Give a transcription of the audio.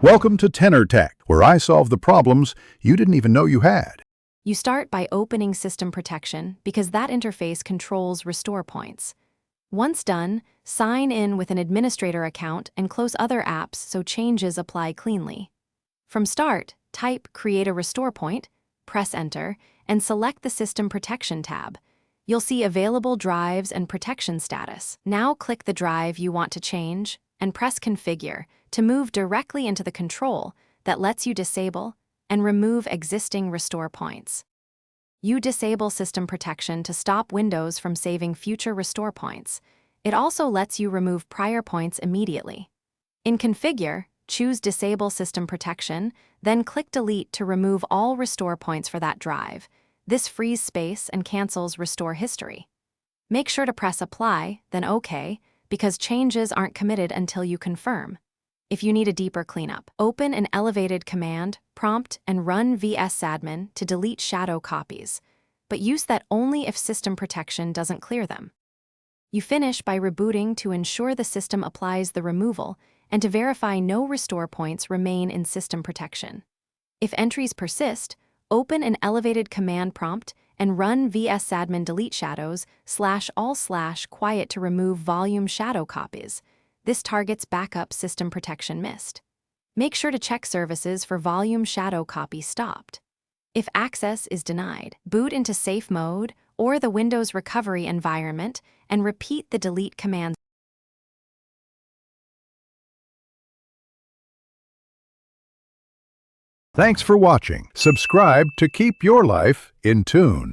Welcome to Tenor Tech, where I solve the problems you didn't even know you had. You start by opening System Protection because that interface controls restore points. Once done, sign in with an administrator account and close other apps so changes apply cleanly. From Start, type Create a Restore Point, press Enter, and select the System Protection tab. You'll see available drives and protection status. Now click the drive you want to change and press Configure to move directly into the control that lets you disable and remove existing restore points. You disable System Protection to stop Windows from saving future restore points. It also lets you remove prior points immediately. In Configure, choose Disable System Protection, then click Delete to remove all restore points for that drive. This frees space and cancels restore history. Make sure to press Apply, then OK, because changes aren't committed until you confirm. If you need a deeper cleanup, open an elevated command, prompt, and run vsadmin to delete shadow copies, but use that only if System Protection doesn't clear them. You finish by rebooting to ensure the system applies the removal and to verify no restore points remain in System Protection. If entries persist, open an elevated command prompt and run vsadmin delete shadows /all/quiet to remove volume shadow copies. This targets backup System Protection missed. Make sure to check services for volume shadow copy stopped. If access is denied, boot into safe mode or the Windows recovery environment and repeat the delete command. Thanks for watching. Subscribe to keep your life in tune.